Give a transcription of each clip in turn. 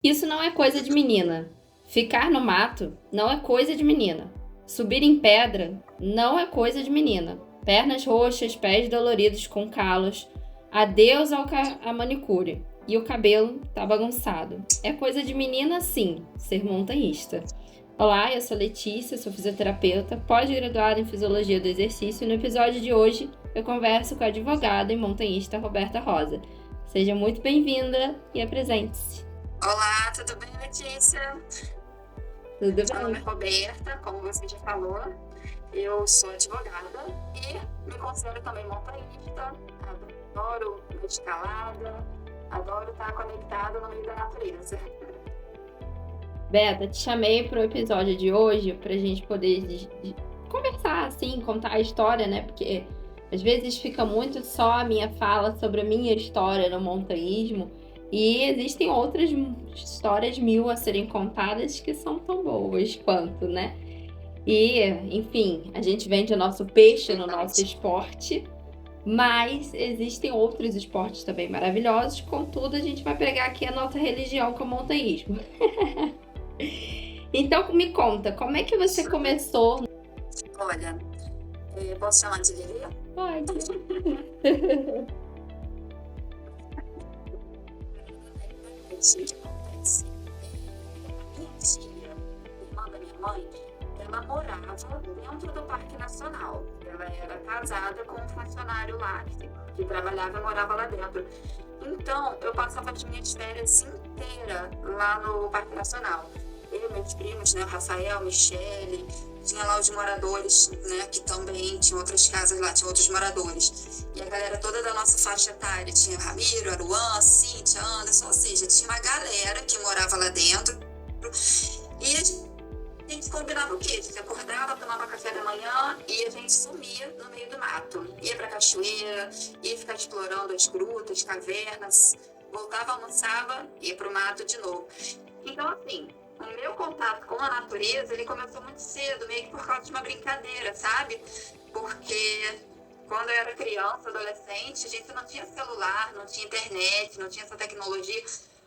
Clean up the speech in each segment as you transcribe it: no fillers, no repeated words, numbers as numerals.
Isso não é coisa de menina. Ficar no mato não é coisa de menina. Subir em pedra não é coisa de menina. Pernas roxas, pés doloridos com calos. Adeus à manicure. E o cabelo tá bagunçado. É coisa de menina, sim, ser montanhista. Olá, eu sou Letícia, sou fisioterapeuta, pós-graduada em Fisiologia do Exercício e no episódio de hoje eu converso com a advogada e montanhista Roberta Rosa. Seja muito bem-vinda e apresente-se. Olá, tudo bem, Letícia? Tudo Meu nome é bem? Roberta, como você já falou. Eu sou advogada e me considero também montanhista. Adoro escalada, adoro estar conectada no meio da natureza. Beta, te chamei para o episódio de hoje para a gente poder conversar, assim, contar a história, né? Porque às vezes fica muito só a minha fala sobre a minha história no montanhismo e existem outras histórias mil a serem contadas que são tão boas quanto, né? E, enfim, a gente vende o nosso peixe no nosso esporte, mas existem outros esportes também maravilhosos. Contudo, a gente vai pegar aqui a nossa religião, que é o montanhismo. Então, me conta, como é que você começou? Olha, posso chamar de Lili? Pode. O que acontece? Minha tia, irmã da minha mãe, ela morava dentro do Parque Nacional. Ela era casada com um funcionário lá que trabalhava e morava lá dentro. Então, eu passava as minhas férias inteiras lá no Parque Nacional. Eu e meus primos, né, o Rafael, Michele, tinha lá os moradores, né, que também tinham outras casas lá, tinha outros moradores. E a galera toda da nossa faixa etária, tinha Ramiro, Aruan, Cíntia, Anderson, ou seja, tinha uma galera que morava lá dentro. E a gente combinava o quê? A gente acordava, tomava café da manhã e a gente sumia no meio do mato. Ia pra cachoeira, ia ficar explorando as grutas, cavernas, voltava, almoçava, ia pro mato de novo. Então, assim, o meu contato com a natureza, ele começou muito cedo, meio que por causa de uma brincadeira, sabe? Porque quando eu era criança, adolescente, a gente não tinha celular, não tinha internet, não tinha essa tecnologia.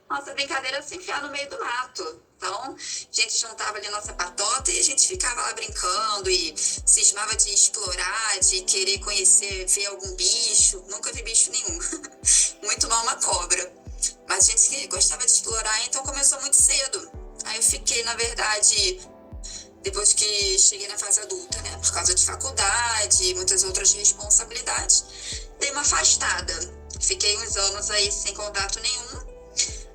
Nossa brincadeira era se enfiar no meio do mato. Então, a gente juntava ali nossa patota e a gente ficava lá brincando e cismava de explorar, de querer conhecer, ver algum bicho. Nunca vi bicho nenhum. Muito mal uma cobra. Mas a gente gostava de explorar, então começou muito cedo. Aí eu fiquei, na verdade, depois que cheguei na fase adulta, né, por causa de faculdade e muitas outras responsabilidades, dei uma afastada. Fiquei uns anos aí sem contato nenhum,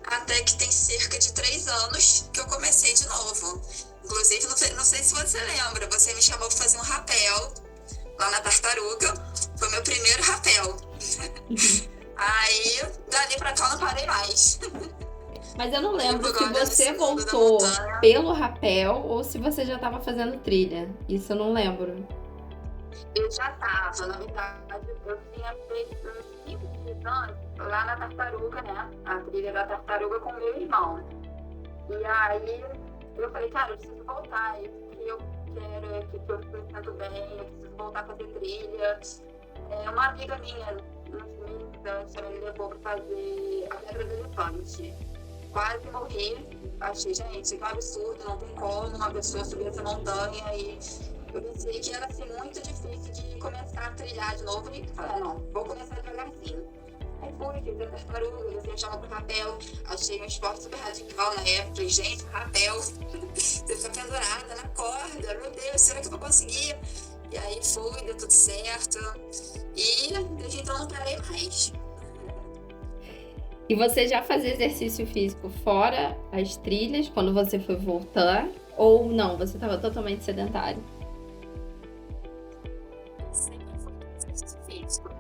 até que tem cerca de 3 anos que eu comecei de novo. Inclusive, não sei se você lembra, você me chamou para fazer um rapel lá na Tartaruga. Foi meu primeiro rapel. Aí, dali pra cá, eu não parei mais. Mas eu não lembro Vivo se agora você nesse mundo da voltou montanha. pelo rapel ou se você já estava fazendo trilha. Isso eu não lembro. Eu já estava, na verdade, eu tinha feito uns 5 dias antes lá na Tartaruga, né? A trilha da Tartaruga com meu irmão. E aí eu falei, cara, eu preciso voltar, isso que eu quero, é que eu me sinto bem, eu preciso voltar a fazer trilha. Uma amiga minha, uns meses antes, ela me levou para fazer a Pedra do Elefante. Quase morri, achei, gente, que absurdo, não tem como uma pessoa subir essa montanha e eu pensei que era assim, muito difícil de começar a trilhar de novo e falei, não, vou começar devagarzinho. Aí fui, fiz a tartaruga, você chama pro rapel, achei um esporte super radical na época, falei, gente, rapel, você fica pendurada na corda, meu Deus, será que eu vou conseguir? E aí fui, deu tudo certo, e desde então não parei mais. E você já fazia exercício físico fora as trilhas quando você foi voltar? Ou não, você estava totalmente sedentário? Sempre foi exercício físico.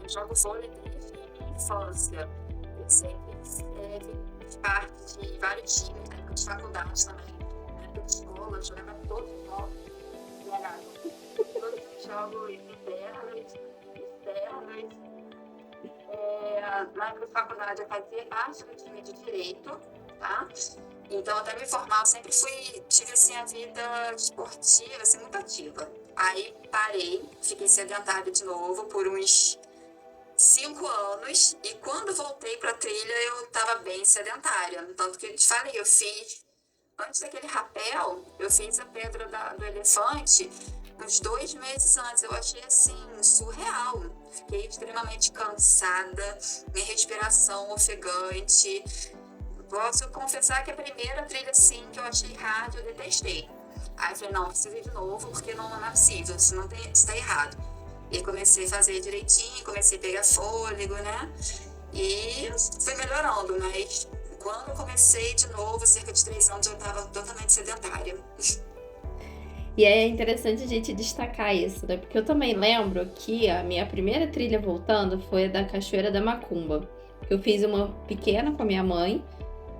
Eu jogo vôlei desde a minha infância. Eu sempre fiz parte de vários times, na época de faculdade também, na época de escola, eu jogava todos os jogos, todos os jogos internos, externos. Na época de faculdade eu fazia parte do time de direito, tá? Então, até me formar, eu sempre tive assim, a vida esportiva, assim, muito ativa. Aí parei, fiquei sedentária de novo por uns 5 anos, e quando voltei pra trilha eu tava bem sedentária. Tanto que eu te falei, eu fiz, antes daquele rapel, eu fiz a pedra do elefante uns 2 meses antes. Eu achei assim, surreal. Fiquei extremamente cansada, minha respiração ofegante. Posso confessar que a primeira trilha, assim, que eu achei hard, eu detestei. Aí eu falei, não, preciso ir de novo, porque não é possível, isso não tem, isso tá errado. E comecei a fazer direitinho, comecei a pegar fôlego, né? E fui melhorando, mas quando eu comecei de novo, cerca de 3 anos, eu estava totalmente sedentária. E é interessante a gente destacar isso, né? Porque eu também lembro que a minha primeira trilha voltando foi a da Cachoeira da Macumba. Eu fiz uma pequena com a minha mãe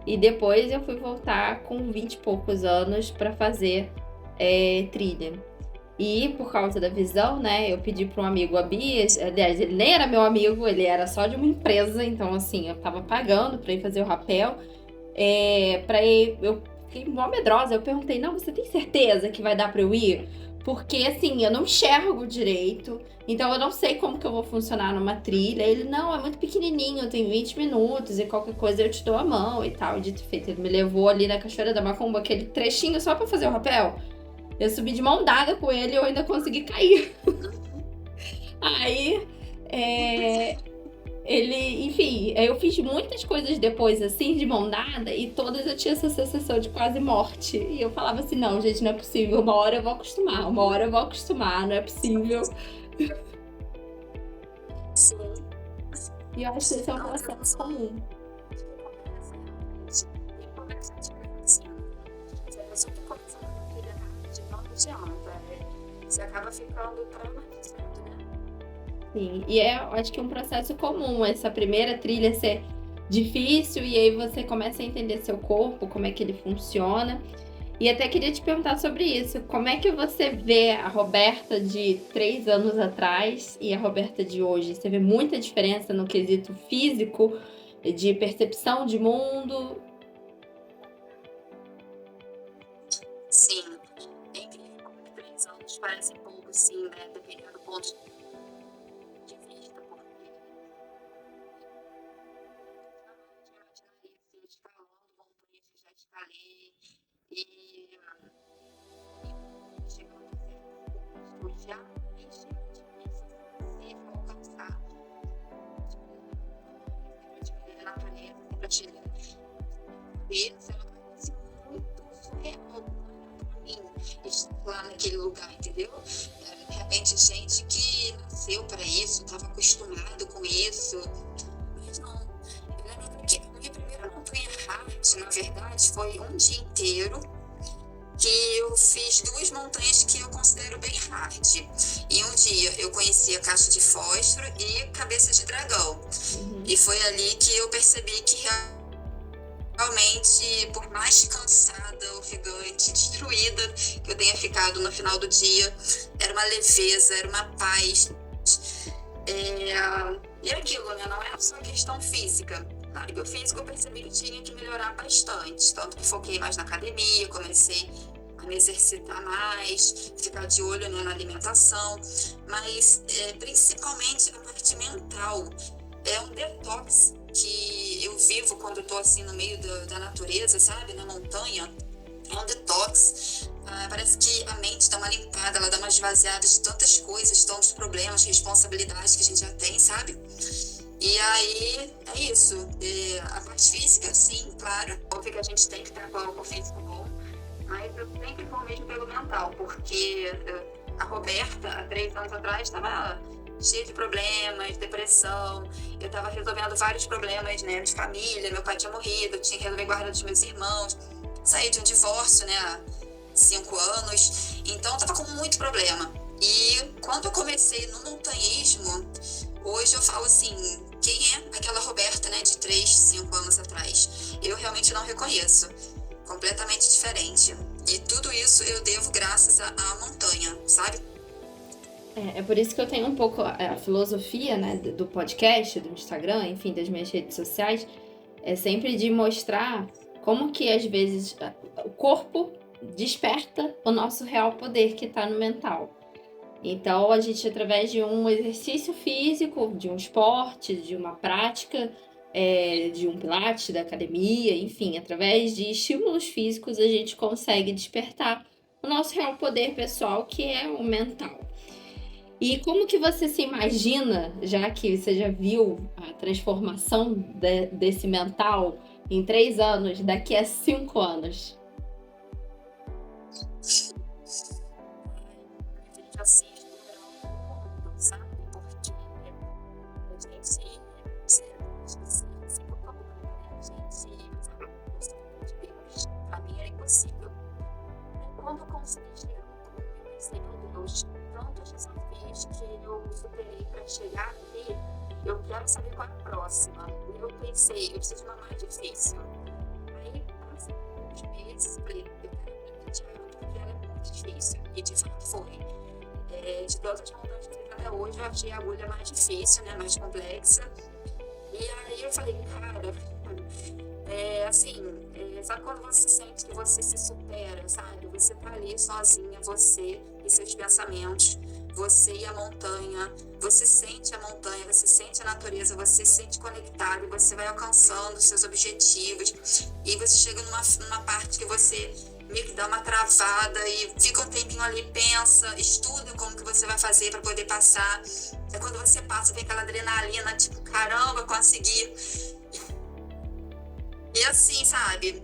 e depois eu fui voltar com 20 e poucos anos para fazer trilha. E por causa da visão, né, eu pedi para um amigo a Bia, aliás, ele nem era meu amigo, ele era só de uma empresa, então assim, eu tava pagando para ir fazer o rapel, eu fiquei mó medrosa, eu perguntei, não, você tem certeza que vai dar para eu ir? Porque assim, eu não enxergo direito, então eu não sei como que eu vou funcionar numa trilha. Ele, não, é muito pequenininho, tem 20 minutos e qualquer coisa eu te dou a mão e tal. Dito e feito, ele me levou ali na Cachoeira da Macumba, aquele trechinho só pra fazer o rapel. Eu subi de mão dada com ele e eu ainda consegui cair. Aí, enfim, eu fiz muitas coisas depois, assim, de mão dada, e todas eu tinha essa sensação de quase morte. E eu falava assim, não, gente, não é possível, uma hora eu vou acostumar, não é possível. Sim. E eu acho que esse é um processo comum. Se a pessoa tá começando a trilha hard, não adianta, você acaba ficando traumatizado, né? Sim, e eu acho que é um processo comum, essa primeira trilha ser difícil, e aí você começa a entender seu corpo, como é que ele funciona. E até queria te perguntar sobre isso. Como é que você vê a Roberta de 3 anos atrás e a Roberta de hoje? Você vê muita diferença no quesito físico, de percepção de mundo? Sim, é incrível como 3 anos parece pouco, assim, né? Dependendo do ponto de vista, porque eu imaginaria assim, escalando montanhas que já escalei e chegando a certos pontos já achei difícil possível alcançar. Sempre a natureza, sempre achei isso é uma coisa assim, muito surreal pra mim, estar lá naquele lugar, entendeu? De repente, gente que nasceu para isso, estava acostumado com isso, mas não. Eu lembro que a minha primeira montanha hard, na verdade, foi um dia inteiro que eu fiz 2 montanhas que eu considero bem hard. E um dia eu conheci a Caixa de Fósforo e Cabeça de Dragão. E foi ali que eu percebi que realmente, por mais cansada, ofegante, destruída que eu tenha ficado no final do dia, era uma leveza, era uma paz. E aquilo, né? Não é só questão física. Na nível físico, eu percebi que tinha que melhorar bastante. Tanto que foquei mais na academia, comecei a me exercitar mais, ficar de olho, né, na alimentação. Mas, principalmente, a parte mental. É um detox que eu vivo quando eu tô assim no meio da natureza, sabe? Na montanha. É um detox. Parece que a mente dá uma limpada, ela dá uma esvaziada de tantas coisas, tantos problemas, responsabilidades que a gente já tem, sabe? E aí, é isso. A parte física, sim, claro. Óbvio que a gente tem que estar com o físico bom, mas eu sempre vou mesmo pelo mental, porque a Roberta, há 3 anos atrás, estava cheia de problemas, depressão. Eu estava resolvendo vários problemas, né, de família. Meu pai tinha morrido, eu tinha que resolver guarda dos meus irmãos. Saí de um divórcio, né, há 5 anos. Então, eu estava com muito problema. E quando eu comecei no montanhismo, hoje eu falo assim, quem é aquela Roberta, né, de 3, 5 anos atrás? Eu realmente não reconheço. Completamente diferente. E tudo isso eu devo graças à montanha, sabe? É por isso que eu tenho um pouco a filosofia, né, do podcast, do Instagram, enfim, das minhas redes sociais, é sempre de mostrar como que às vezes o corpo desperta o nosso real poder que está no mental. Então, a gente, através de um exercício físico, de um esporte, de uma prática, de um pilates, da academia, enfim, através de estímulos físicos, a gente consegue despertar o nosso real poder pessoal, que é o mental. E como que você se imagina, já que você já viu a transformação desse mental em 3 anos, daqui a 5 anos? A gente assiste durante o mundo, sabe? Porque a gente, assim como todo mundo, né? A gente, sabe, de Deus, pra mim era impossível. Quando eu consegui chegar no clube, eu pensei, meu Deus, tantos desafios que eu superei para chegar aqui, eu quero saber qual é a próxima. E eu pensei, eu preciso de uma mais difícil. Aí, passei alguns meses, falei, eu quero aprender porque ela é muito difícil. E de fato foi. De todas as montanhas que eu fiz até hoje, eu achei a agulha mais difícil, né, mais complexa. E aí eu falei, cara, sabe quando você sente que você se supera, sabe? Você tá ali sozinha, você e seus pensamentos, você e a montanha, você sente a montanha, você sente a natureza, você se sente conectado, você vai alcançando seus objetivos e você chega numa parte que você meio que dá uma travada e fica um tempinho ali, pensa, estuda como que você vai fazer para poder passar. É quando você passa, vem aquela adrenalina, tipo, caramba, consegui. E assim, sabe,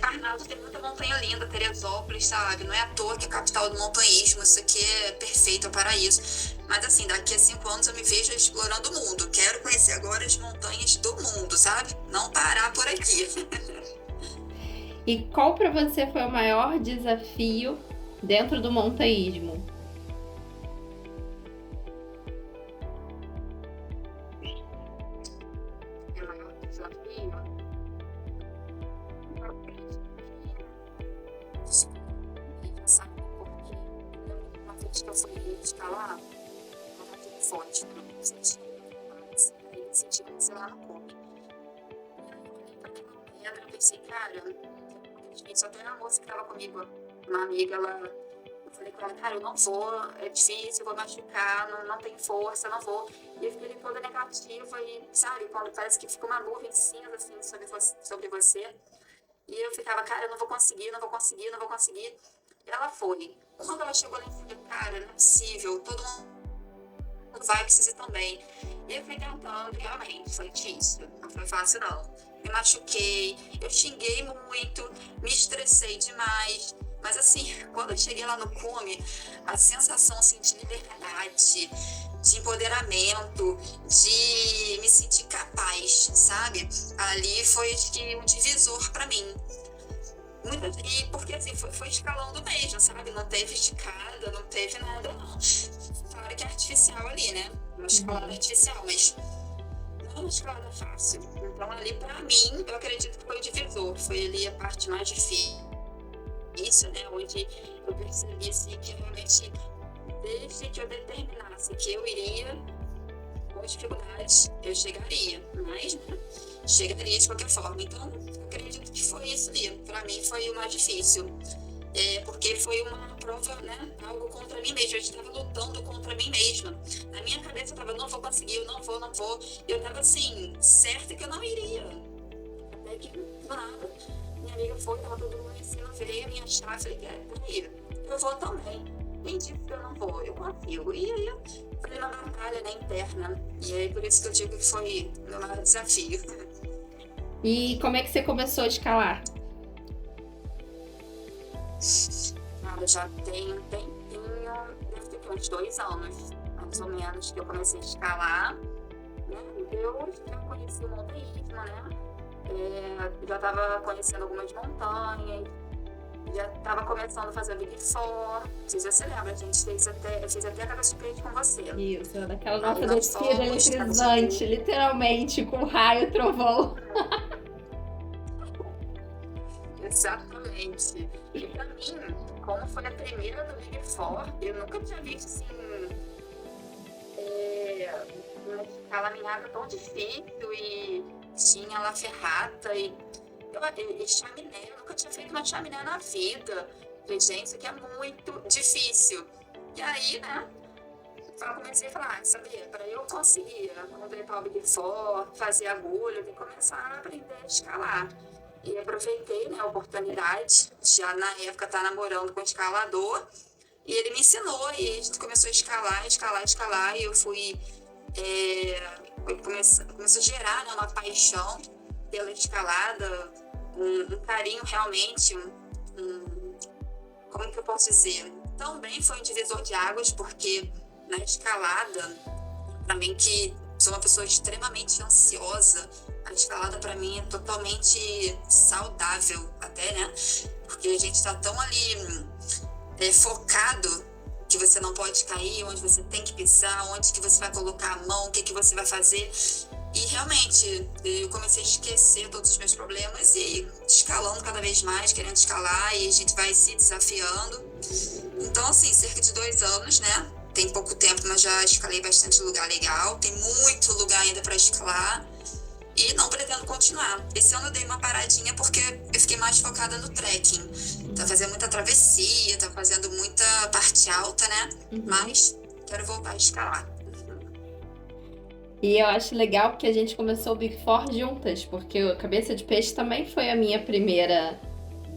Barnaldo tem muita montanha linda, Teresópolis, sabe, não é à toa que é a capital do montanhismo, isso aqui é perfeito, é o paraíso. Mas assim, daqui a 5 anos eu me vejo explorando o mundo, quero conhecer agora as montanhas do mundo, sabe, não parar por aqui. E qual para você foi o maior desafio dentro do montanhismo? O maior desafio, eu acredito que sabe, porque uma vez que eu fui escalar, eu estava tudo forte, né? Eu senti mais, aí eu senti que lá no cume. E aí eu olhei para aquela pedra e pensei, cara, é muito difícil. Até a moça que estava comigo, uma amiga, eu falei com ela, cara, eu não vou, é difícil, eu vou machucar, não tenho força, não vou. E eu fiquei toda negativa e, sabe, quando parece que fica uma nuvem cinza, assim, sobre você. E eu ficava, cara, eu não vou conseguir, não vou conseguir, não vou conseguir. E ela foi. Quando ela chegou lá, eu falei, cara, não é possível, todo mundo vai, precisa também. E eu fui tentando, realmente, foi difícil, não foi fácil não. Me machuquei, eu xinguei muito, me estressei demais. Mas assim, quando eu cheguei lá no cume, a sensação assim, de liberdade, de empoderamento, de me sentir capaz, sabe? Ali foi acho que um divisor para mim. E porque assim, foi escalando mesmo, sabe? Não teve esticada, não teve nada, não. Claro que é artificial ali, né? Uma escalada artificial, mas não é uma escalada fácil. Então ali, pra mim, eu acredito que foi o divisor. Foi ali a parte mais difícil, né? Onde eu percebi assim, que realmente, desde que eu determinasse que eu iria, com dificuldades, eu chegaria. Mas, né? Chegaria de qualquer forma. Então, acredito que foi isso ali. Para mim foi o mais difícil. Porque foi uma prova, né? Algo contra mim mesma. Eu estava lutando contra mim mesma. Na minha cabeça eu estava, não vou conseguir, eu não vou, não vou. E eu estava assim, certa que eu não iria. Até que, do nada, minha amiga foi, estava todo mundo em cima, veio a minha chave, falei, peraí, eu vou também. Quem disse que eu não vou? Eu consigo. E aí eu falei uma batalha, né, interna. E aí por isso que eu digo que foi o meu maior desafio. E como é que você começou a escalar? Nada, já tem um tempinho, deve ter uns 2 anos, mais ou menos, que eu comecei a escalar. Né? Eu já conheci o montanhismo, né? Já estava conhecendo algumas montanhas, já estava começando a fazer o Big Four. Não sei se você lembra, a gente eu fiz até a Casa de Peito com você. Isso, daquela nossa descida eletrizante, literalmente, com raio e trovão. Exatamente. E pra mim, como foi a primeira do Big Four, eu nunca tinha visto assim uma escalaminhada tão difícil e tinha lá ferrata e chaminé. Eu nunca tinha feito uma chaminé na vida. Falei, gente, isso aqui é muito difícil. E aí, né, eu comecei a falar, saber, para eu conseguir completar o Big Four, fazer agulha, eu tenho que começar a aprender a escalar. E aproveitei, né, a oportunidade, já na época estar namorando com um escalador, e ele me ensinou, e a gente começou a escalar, e eu fui, começou a gerar, né, uma paixão pela escalada, um carinho realmente, como que eu posso dizer? Também foi um divisor de águas, porque na escalada, para mim que sou uma pessoa extremamente ansiosa, a escalada para mim é totalmente saudável até, né? Porque a gente está tão ali focado que você não pode cair, onde você tem que pisar, onde que você vai colocar a mão, o que que você vai fazer. E realmente, eu comecei a esquecer todos os meus problemas e escalando cada vez mais, querendo escalar, e a gente vai se desafiando. Então, assim, cerca de 2 anos, né? Tem pouco tempo, mas já escalei bastante lugar legal. Tem muito lugar ainda para escalar. E não pretendo continuar. Esse ano eu dei uma paradinha porque eu fiquei mais focada no trekking. Tá fazendo muita travessia, tá fazendo muita parte alta, né? Mas quero voltar a escalar. E eu acho legal porque a gente começou o Big Four juntas, porque o Cabeça de Peixe também foi a minha primeira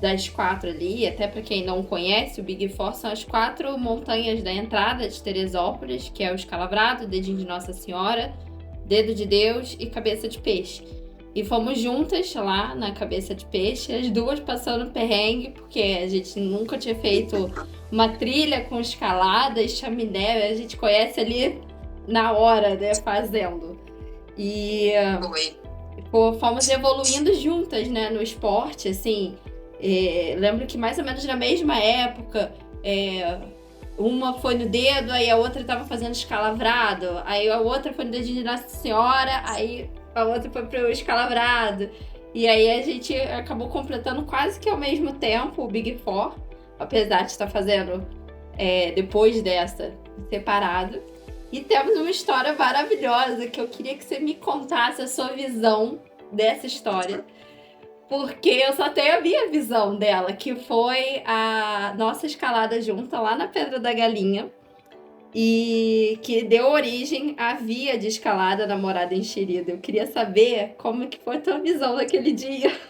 das 4 ali. Até para quem não conhece, o Big Four são as 4 montanhas da entrada de Teresópolis, que é o Escalavrado, Dedinho de Nossa Senhora, Dedo de Deus e Cabeça de Peixe. E fomos juntas lá na Cabeça de Peixe, as duas passando perrengue, porque a gente nunca tinha feito uma trilha com escalada e chaminé, a gente conhece ali na hora, né, fazendo. E fomos evoluindo juntas, né, no esporte, assim. Lembro que mais ou menos na mesma época, uma foi no dedo, aí a outra tava fazendo escalavrado, aí a outra foi no dedinho de Nossa Senhora, aí a outra foi pro escalavrado. E aí a gente acabou completando quase que ao mesmo tempo o Big Four, apesar de estar fazendo depois dessa separado. E temos uma história maravilhosa que eu queria que você me contasse a sua visão dessa história. Porque eu só tenho a minha visão dela, que foi a nossa escalada junta lá na Pedra da Galinha. E que deu origem à via de escalada Namorada Enxerida. Eu queria saber como que foi a tua visão daquele dia.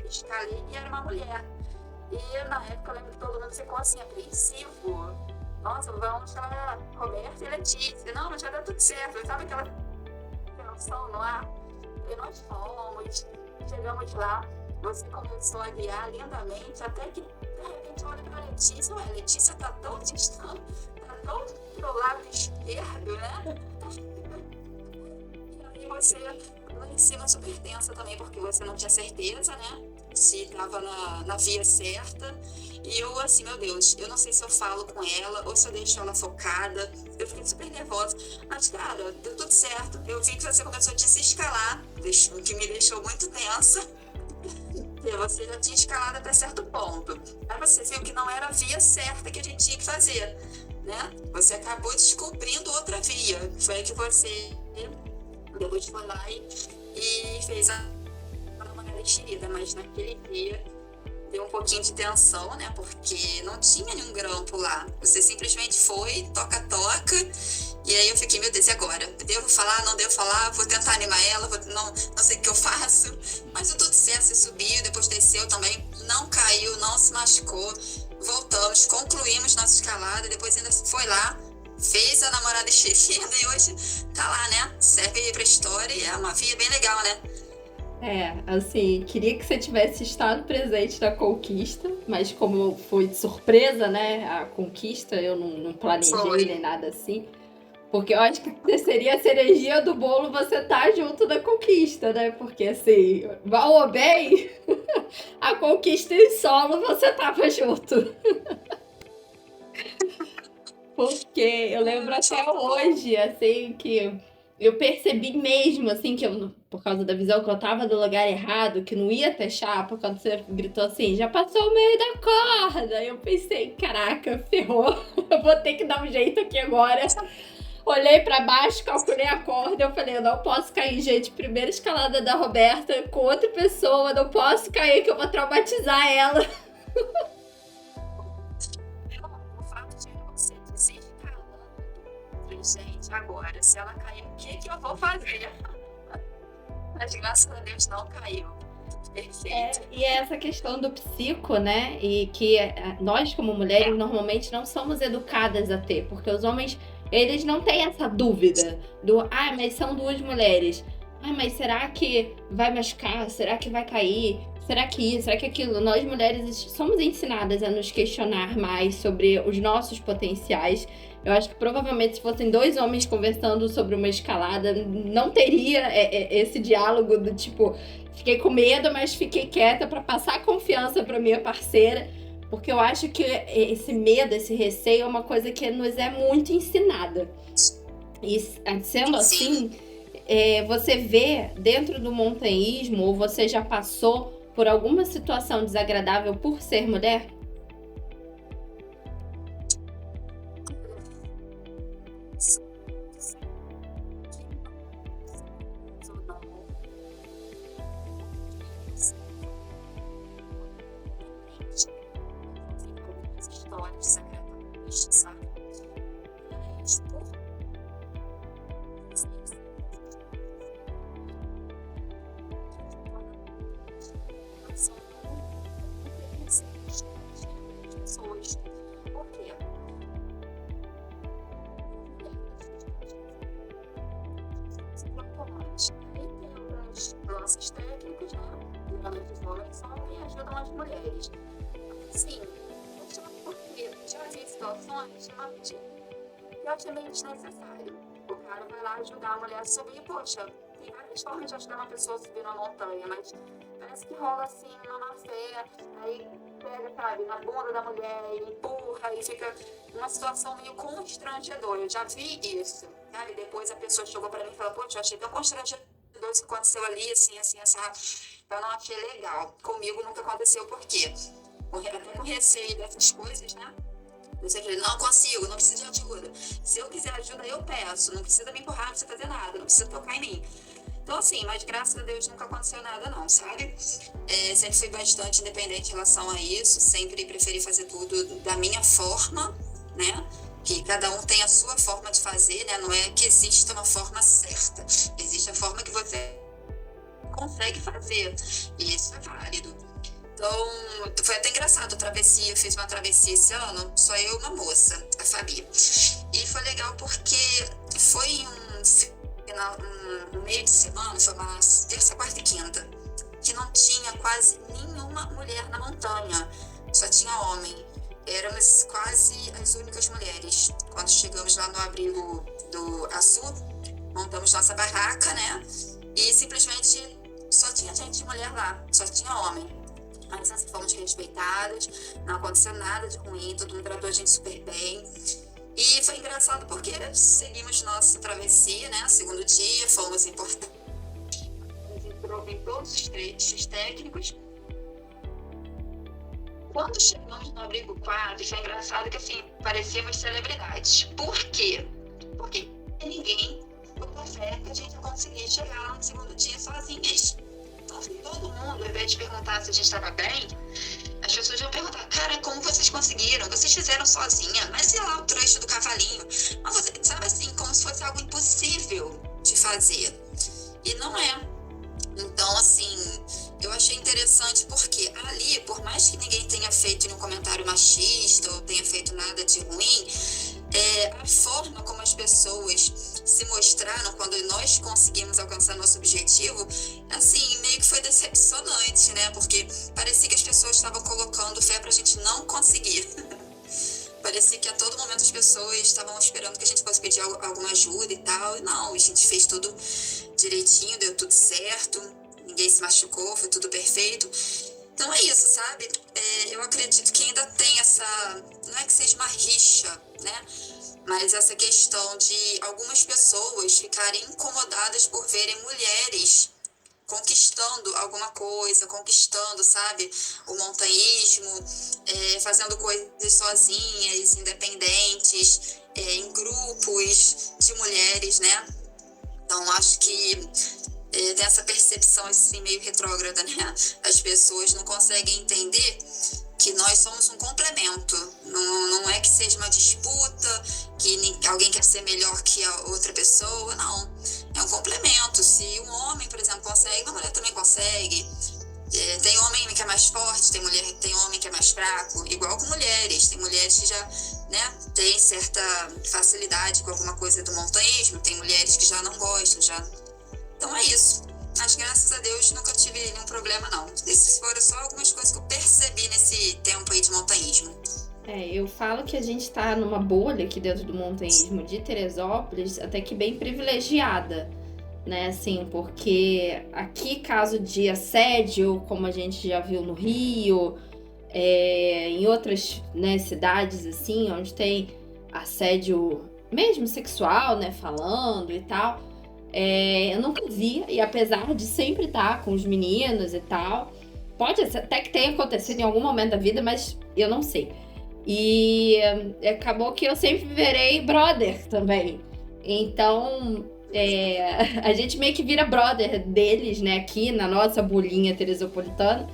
Escalei e era uma mulher. E na época eu lembro que todo mundo ficou assim, apreensivo. Nossa, vamos estar Roberto e Letícia. Não, mas vai dar tudo certo. Sabe aquela tensão no ar? E nós fomos, chegamos lá. Você começou a guiar lindamente, até que de repente eu olho para a Letícia. Ué, a Letícia tá tão distante, tá tão pro lado esquerdo, né? E aí você lá em cima super tensa também, porque você não tinha certeza, né? Se estava na via certa. E eu assim, meu Deus, eu não sei se eu falo com ela ou se eu deixo ela focada. Eu fiquei super nervosa. Mas, cara, deu tudo certo. Eu vi que você começou a desescalar, o que me deixou muito tensa. E você já tinha escalado até certo ponto. Aí você viu que não era a via certa que a gente tinha que fazer, né? Você acabou descobrindo outra via. Foi aí que você depois foi lá e fez a Namorada Enxerida, mas naquele dia deu um pouquinho de tensão, né? Porque não tinha nenhum grampo lá. Você simplesmente foi, toca. E aí eu fiquei, meu Deus, e agora? Devo falar, não devo falar? Vou tentar animar ela, não sei o que eu faço. Mas deu tudo certo, você subiu, depois desceu também, não caiu, não se machucou. Voltamos, concluímos nossa escalada, depois ainda foi lá, fez a Namorada Enxerida e hoje tá lá, né? Serve pra história e é uma via bem legal, né? Assim, queria que você tivesse estado presente na conquista, mas como foi de surpresa, né, a conquista, eu não planejei nem nada assim. Porque eu acho que seria a cerejinha do bolo você tá junto da conquista, né? Porque assim, mal ou bem, a conquista em solo você tava junto. Porque eu lembro até hoje, assim, que eu percebi mesmo, assim, que eu, por causa da visão que eu tava no lugar errado, que não ia ter chapa, quando você gritou assim, já passou o meio da corda. Eu pensei, caraca, ferrou, eu vou ter que dar um jeito aqui agora. Olhei pra baixo, calculei a corda, eu falei, eu não posso cair, gente, primeira escalada da Roberta com outra pessoa, não posso cair que eu vou traumatizar ela. O fato de você dizer calando, e, gente, agora, se ela cair, o que que eu vou fazer? Mas graças a Deus não caiu. Perfeito. E é essa questão do psico, né? E que nós, como mulheres, normalmente não somos educadas a ter, porque os homens, eles não têm essa dúvida do, mas são duas mulheres. Mas será que vai machucar? Será que vai cair? Será que isso? Será que aquilo? Nós, mulheres, somos ensinadas a nos questionar mais sobre os nossos potenciais. Eu acho que provavelmente se fossem dois homens conversando sobre uma escalada, não teria esse diálogo do tipo, fiquei com medo, mas fiquei quieta para passar confiança para minha parceira, porque eu acho que esse medo, esse receio é uma coisa que nos é muito ensinada. E sendo assim, você vê dentro do montanhismo, ou você já passou por alguma situação desagradável por ser mulher? Histórias secretas, sabe? Mas, por são pessoas. Por quê? Aí tem alguns lances técnicos, né? Geralmente os homens só me ajudam as mulheres. Sim, porque já vi situações onde eu achei meio desnecessário. O cara vai lá ajudar a mulher a subir, poxa, tem várias formas de ajudar uma pessoa a subir uma montanha, mas parece que rola assim, uma má fé, aí pega, sabe, na bunda da mulher e empurra, e fica uma situação meio constrangedora. Eu já vi isso, sabe? Depois a pessoa chegou pra mim e falou, poxa, eu achei tão constrangedor isso que aconteceu ali, assim, essa. Eu não achei legal. Comigo nunca aconteceu, por quê? Até com receio dessas coisas, né? Eu sempre digo, não consigo, não preciso de ajuda. Se eu quiser ajuda, eu peço. Não precisa me empurrar, não precisa fazer nada, não precisa tocar em mim. Então, assim, mas graças a Deus nunca aconteceu nada, não, sabe? Sempre fui bastante independente em relação a isso. Sempre preferi fazer tudo da minha forma, né? Que cada um tem a sua forma de fazer, né? Não é que existe uma forma certa. Existe a forma que você consegue fazer. E isso é válido. Então, foi até engraçado a travessia. Eu fiz uma travessia esse ano, só eu e uma moça, a Fabi. E foi legal porque foi um meio de semana, foi uma terça, quarta e quinta, que não tinha quase nenhuma mulher na montanha, só tinha homem. Éramos quase as únicas mulheres. Quando chegamos lá no abrigo do Açu, montamos nossa barraca, né? E simplesmente só tinha gente de mulher lá, só tinha homem. Mas assim, fomos respeitadas, não aconteceu nada de ruim, todo mundo tratou a gente super bem. E foi engraçado porque seguimos nossa travessia, né? Segundo dia, fomos importantes em todos os trechos técnicos. Quando chegamos no abrigo 4, foi engraçado que assim, parecíamos celebridades. Por quê? Porque ninguém botou fé que a gente ia conseguir chegar lá no segundo dia sozinhas. Então, assim, todo mundo, ao invés de perguntar se a gente estava bem, as pessoas iam perguntar, cara, como vocês conseguiram? Vocês fizeram sozinha? Mas e lá o trecho do cavalinho? Mas você, sabe assim, como se fosse algo impossível de fazer. E não é. Então, assim, eu achei interessante porque ali, por mais que ninguém tenha feito nenhum comentário machista ou tenha feito nada de ruim, a forma como as pessoas se mostraram quando nós conseguimos alcançar nosso objetivo, assim, meio que foi decepcionante, né? Porque parecia que as pessoas estavam colocando fé pra gente não conseguir. parecia que a todo momento as pessoas estavam esperando que a gente fosse pedir alguma ajuda e tal. E não, a gente fez tudo direitinho, deu tudo certo, ninguém se machucou, foi tudo perfeito. Então é isso, sabe? Eu acredito que ainda tem essa... Não é que seja uma rixa, né? Mas essa questão de algumas pessoas ficarem incomodadas por verem mulheres conquistando alguma coisa, conquistando, sabe, o montanhismo, fazendo coisas sozinhas, independentes, em grupos de mulheres, né? Então, acho que tem essa percepção assim, meio retrógrada, né? As pessoas não conseguem entender que nós somos um complemento. Não é que seja uma disputa, que alguém quer ser melhor que a outra pessoa, não. É um complemento. Se um homem, por exemplo, consegue, uma mulher também consegue. Tem homem que é mais forte, tem homem que é mais fraco, igual com mulheres. Tem mulheres que já, né, tem certa facilidade com alguma coisa do montanhismo, tem mulheres que já não gostam, já. Então é isso. Mas graças a Deus nunca tive nenhum problema, não. Essas foram só algumas coisas que eu percebi nesse tempo aí de montanhismo. Eu falo que a gente tá numa bolha aqui dentro do montanhismo de Teresópolis, até que bem privilegiada, né, assim, porque aqui, caso de assédio, como a gente já viu no Rio, em outras, né, cidades, assim, onde tem assédio mesmo sexual, né, falando e tal, eu nunca vi, e apesar de sempre estar com os meninos e tal, pode até que tenha acontecido em algum momento da vida, mas eu não sei. E acabou que eu sempre virei brother também. Então, a gente meio que vira brother deles, né, aqui na nossa bolinha teresopolitana.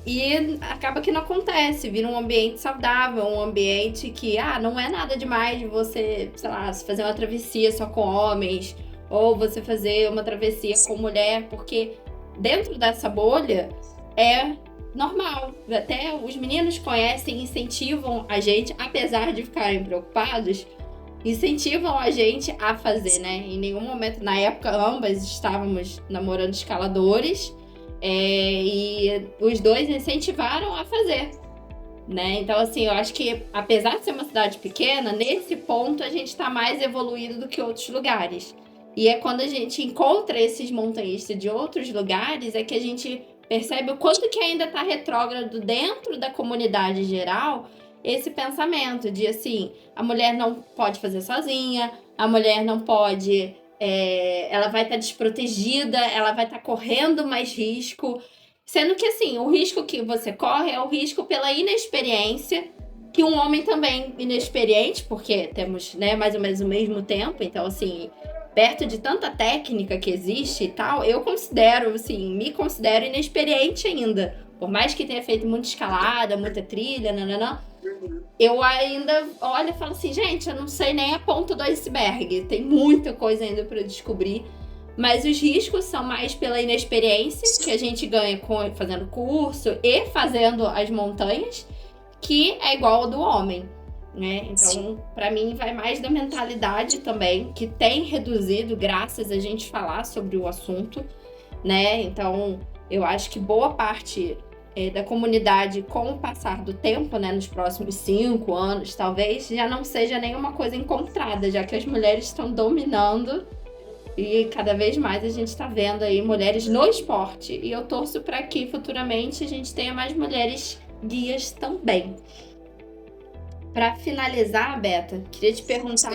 E acaba que não acontece, vira um ambiente saudável, um ambiente que, não é nada demais de você, sei lá, fazer uma travessia só com homens, ou você fazer uma travessia com mulher, porque dentro dessa bolha é normal. Até os meninos conhecem, incentivam a gente, apesar de ficarem preocupados, incentivam a gente a fazer, né? Em nenhum momento, na época, ambas estávamos namorando escaladores, e os dois incentivaram a fazer, né? Então, assim, eu acho que, apesar de ser uma cidade pequena, nesse ponto a gente está mais evoluído do que outros lugares. E é quando a gente encontra esses montanhistas de outros lugares é que a gente percebe o quanto que ainda está retrógrado dentro da comunidade geral esse pensamento de, assim, a mulher não pode fazer sozinha, a mulher não pode... ela vai estar desprotegida, ela vai estar correndo mais risco. Sendo que, assim, o risco que você corre é o risco pela inexperiência, que um homem também inexperiente, porque temos, né, mais ou menos o mesmo tempo, então, assim... perto de tanta técnica que existe e tal, eu considero, assim, me considero inexperiente ainda. Por mais que tenha feito muita escalada, muita trilha, nananã, eu ainda olho e falo assim, gente, eu não sei nem a ponta do iceberg. Tem muita coisa ainda para descobrir. Mas os riscos são mais pela inexperiência que a gente ganha fazendo curso e fazendo as montanhas, que é igual ao do homem. Né? Então, para mim, vai mais da mentalidade também, que tem reduzido graças a gente falar sobre o assunto, né? Então, eu acho que boa parte da comunidade, com o passar do tempo, né, nos próximos 5 anos, talvez, já não seja nenhuma coisa encontrada, já que as mulheres estão dominando e cada vez mais a gente está vendo aí mulheres no esporte. E eu torço para que futuramente a gente tenha mais mulheres guias também. Para finalizar, Beta, queria te perguntar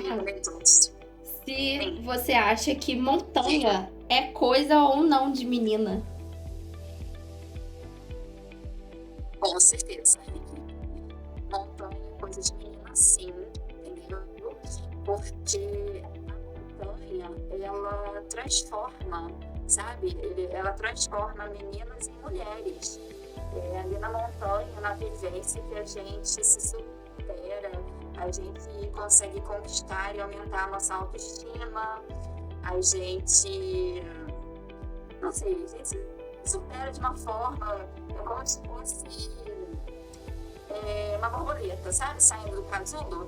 se você acha que montanha é coisa ou não de menina. Com certeza. Montanha é coisa de menina, sim, entendeu? Porque a montanha, ela transforma, sabe? Ela transforma meninas em mulheres. Ali na montanha, na vivência que a gente se supera, a gente consegue conquistar e aumentar a nossa autoestima, a gente, não sei, a gente se supera de uma forma, é como se fosse uma borboleta, sabe, saindo do casulo.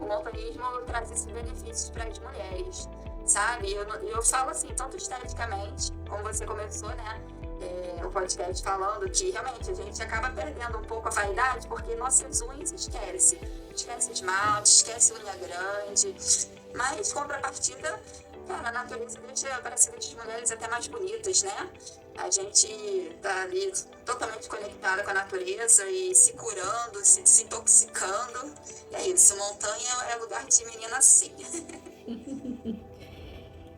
O montanhismo traz esses benefícios para as mulheres, sabe, eu falo assim, tanto esteticamente, como você começou, né, o podcast falando que realmente a gente acaba perdendo um pouco a vaidade porque nossas unhas esquece. Esquece esmalte, esquece unha grande. Mas, contrapartida, cara, a natureza deixa as mulheres até mais bonitas, né? A gente tá ali totalmente conectada com a natureza e se curando, se desintoxicando. E é isso, montanha é lugar de menina sim.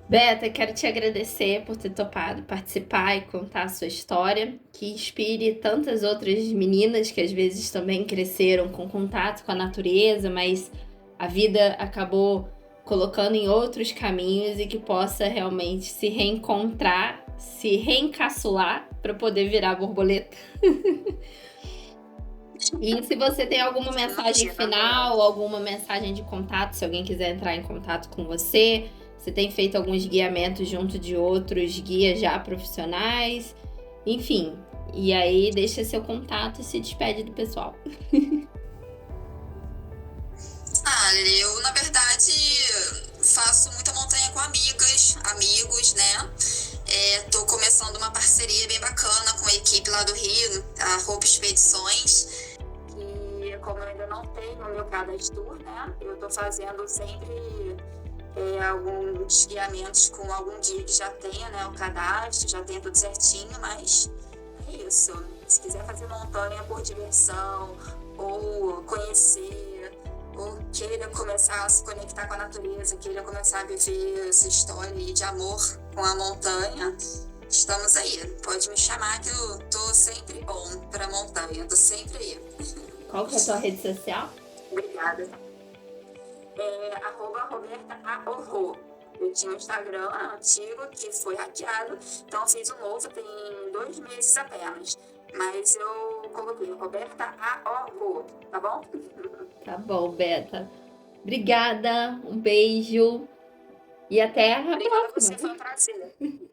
Beta, quero te agradecer por ter topado participar e contar a sua história, que inspire tantas outras meninas que às vezes também cresceram com contato com a natureza, mas a vida acabou colocando em outros caminhos e que possa realmente se reencontrar, se reencaçular para poder virar borboleta. E se você tem alguma mensagem final, alguma mensagem de contato, se alguém quiser entrar em contato com você, você tem feito alguns guiamentos junto de outros guias já profissionais, enfim. E aí deixa seu contato e se despede do pessoal. Eu, na verdade, faço muita montanha com amigas, amigos, né? Tô começando uma parceria bem bacana com a equipe lá do Rio, a Roupa Expedições, que como eu ainda não tenho o meu cadastro, né? Eu tô fazendo sempre alguns guiamentos com algum guia que já tenha, né? O cadastro, já tenha tudo certinho, mas é isso. Se quiser fazer montanha por diversão, ou conhecer, ou queira começar a se conectar com a natureza, queira começar a viver essa história de amor com a montanha, estamos aí. Pode me chamar que eu tô sempre bom pra montanha, tô sempre aí. Qual que é a tua rede social? Obrigada. @RobertaAorro. Eu tinha um Instagram antigo que foi hackeado, então fiz um novo, tem 2 meses apenas. Mas eu coloquei Roberta Aorro, tá bom? Tá bom, Beta. Obrigada, um beijo e até a Obrigada a próxima. você, foi um prazer.